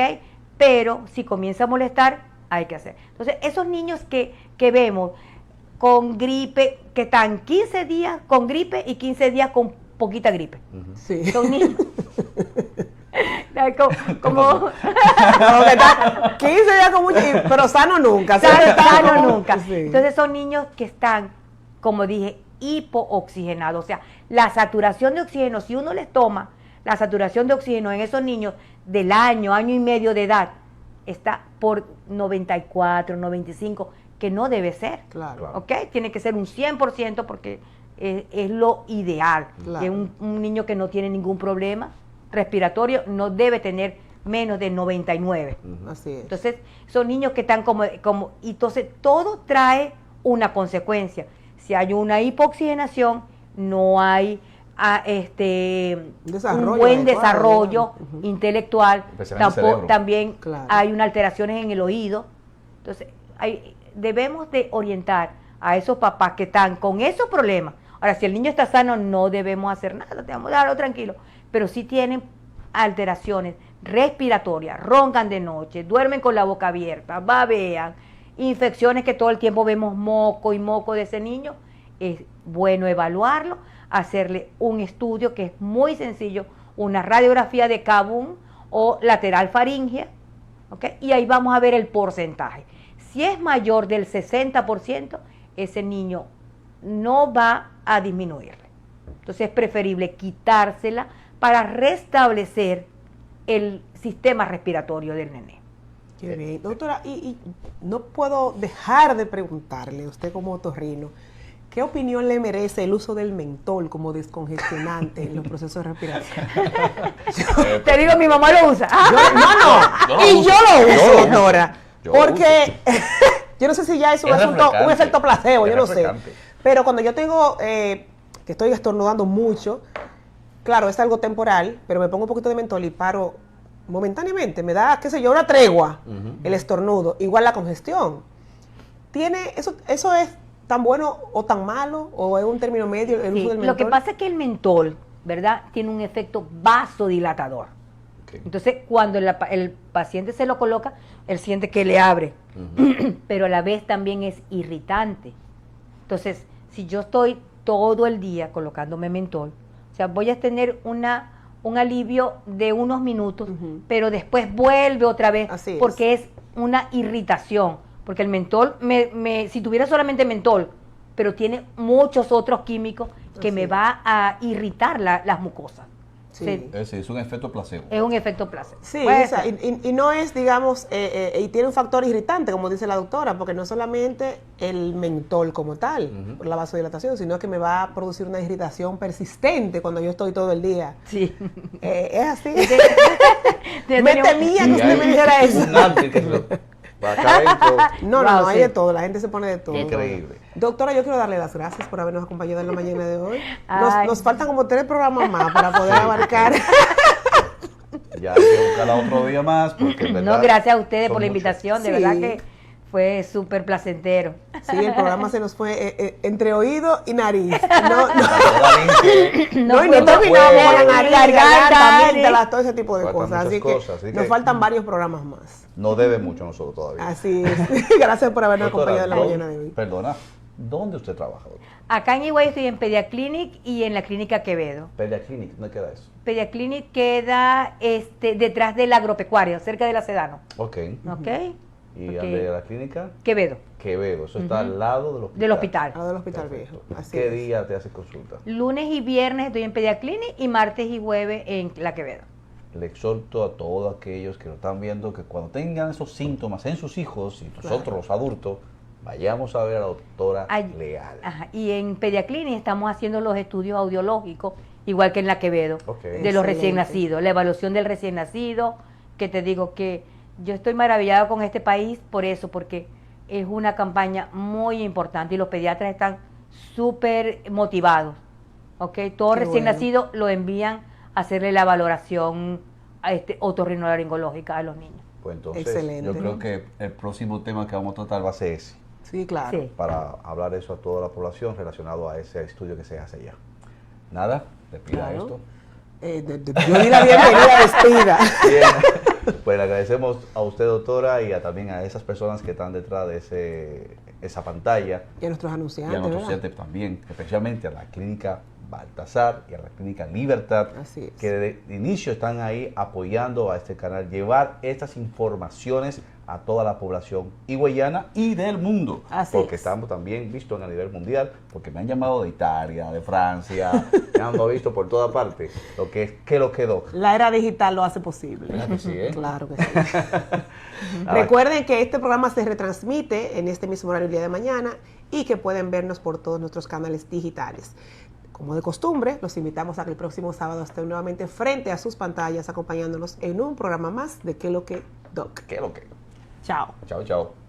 Pero si comienza a molestar, hay que hacer. Entonces, esos niños que vemos con gripe, que están 15 días con gripe y 15 días con poquita gripe. sí. Son niños. como No, que está 15 días con mucho, pero sano nunca. sano nunca. Sí. Entonces son niños que están, como dije, hipooxigenados. O sea, la saturación de oxígeno, si uno les toma la saturación de oxígeno en esos niños del año y medio de edad, está por 94, 95, que no debe ser. Claro. ¿Ok? Tiene que ser un 100% porque es lo ideal. Claro. Que un niño que no tiene ningún problema respiratorio no debe tener menos de 99. Así es. Entonces, son niños que están y entonces todo trae una consecuencia. Si hay una hipoxigenación, no hay Desarrollo un buen adecuado, desarrollo intelectual, Especialmente el cerebro. también Claro. hay unas alteraciones en el oído. Entonces, debemos de orientar a esos papás que están con esos problemas. Ahora, si el niño está sano, no debemos hacer nada, debemos dejarlo tranquilo. Pero si tienen alteraciones respiratorias, roncan de noche, duermen con la boca abierta, babean, infecciones que todo el tiempo vemos moco y moco de ese niño, es bueno evaluarlo, hacerle un estudio que es muy sencillo, una radiografía de Kabum o lateral faríngea, ¿ok? Y ahí vamos a ver el porcentaje. Si es mayor del 60%, ese niño no va a disminuirle. Entonces es preferible quitársela para restablecer el sistema respiratorio del nené. Qué bien. Doctora, y no puedo dejar de preguntarle, usted como otorrino, ¿qué opinión le merece el uso del mentol como descongestionante en los procesos respiratorios? Te digo, mi mamá lo usa. Yo lo uso, uso. doctora. Yo lo Porque yo no sé si ya es un Es asunto, un refrescante. efecto placebo, Es yo no sé. refrescante. Pero cuando yo tengo, que estoy estornudando mucho, claro, es algo temporal, pero me pongo un poquito de mentol y paro momentáneamente. Me da, qué sé yo, una tregua el estornudo. Igual la congestión. ¿Eso es tan bueno o tan malo? ¿O es un término medio el Sí, uso del mentol? lo que pasa es que el mentol, ¿verdad?, tiene un efecto vasodilatador. Ok. Entonces, cuando el paciente se lo coloca, él siente que le abre, pero a la vez también es irritante. Entonces, si yo estoy todo el día colocándome mentol, o sea, voy a tener un alivio de unos minutos, pero después vuelve otra vez, Así es. porque es una irritación. Porque el mentol, si tuviera solamente mentol, pero tiene muchos otros químicos que Así me es. va a irritar las mucosas. Sí. Sí, Es decir, es un efecto placebo. es un efecto placebo. Sí, Puede o sea, ser. y no es, digamos, y tiene un factor irritante, como dice la doctora, porque no es solamente el mentol como tal, por la vasodilatación, sino que me va a producir una irritación persistente cuando yo estoy todo el día. Sí. Es así. Tenemos- Me temía que usted me dijera eso. Un antes que se lo va acá adentro. No, Wow, hay sí. de todo, la gente se pone de todo. Increíble. Doctora, yo quiero darle las gracias por habernos acompañado en la mañana de hoy. Ay. Nos faltan como 3 programas más para poder abarcar. Ya hay que buscarla otro día más. Porque en verdad No, gracias a ustedes son por la muchos. invitación, de Sí. verdad que fue súper placentero. Sí, el programa se nos fue entre oído y nariz. No, y no fuimos terminamos fue- con la nariz, garganta, garganta, nariz. amígdalas, todo ese tipo de Faltan cosas. muchas Así que cosas, así nos que- faltan varios programas más. No debe mucho a nosotros todavía. Así es. Gracias por habernos Doctora, acompañado en la yo- mañana de hoy. Perdona, ¿Dónde usted trabaja, doctora? Acá en Higüey estoy en Pediaclinic y en la clínica Quevedo. Pediaclinic, ¿dónde queda eso? Pediaclinic queda detrás del agropecuario, cerca de la Sedano. Ok. ¿Ok? ¿Y Ok. dónde la clínica? Quevedo. Quevedo, eso está al lado del hospital. Del hospital. Al lado del hospital Perfecto. viejo. Así ¿Qué es. día te hace consulta? Lunes y viernes estoy en Pediaclinic y martes y jueves en la Quevedo. Le exhorto a todos aquellos que lo están viendo que cuando tengan esos síntomas en sus hijos y nosotros los adultos, vayamos a ver a la doctora Leal. Ajá, y en Pediaclinic estamos haciendo los estudios audiológicos, igual que en la Quevedo, Ok. de los recién nacidos, la evaluación del recién nacido, que te digo que yo estoy maravillada con este país por eso, porque es una campaña muy importante y los pediatras están súper motivados. ¿Ok? Todo Qué recién bueno. nacido lo envían a hacerle la valoración otorrinolaringológica a los niños. Pues entonces, Excelente. yo creo que el próximo tema que vamos a tratar va a ser ese, Sí, claro. Sí. para hablar eso a toda la población relacionado a ese estudio que se hace allá. Nada, despida Claro. esto. Yo di la bienvenida, despida. Bien, pues le agradecemos a usted, doctora, y también a esas personas que están detrás de esa pantalla, Y a nuestros y a anunciantes, nuestros ¿verdad? estudiantes también, especialmente a la clínica Baltasar y a la clínica Libertad, Así es. que de inicio están ahí apoyando a este canal, llevar estas informaciones a toda la población higüeyana y del mundo, Así porque es. estamos también vistos a nivel mundial, porque me han llamado de Italia, de Francia, me han visto por toda parte, lo que es que lo quedó. La era digital lo hace posible. ¿Verdad que sí, eh? Claro que sí. Recuerden que este programa se retransmite en este mismo horario el día de mañana y que pueden vernos por todos nuestros canales digitales. Como de costumbre, los invitamos a que el próximo sábado estén nuevamente frente a sus pantallas acompañándonos en un programa más de ¿Qué lo que Doc? ¿Qué lo que? Chao. Chao, chao.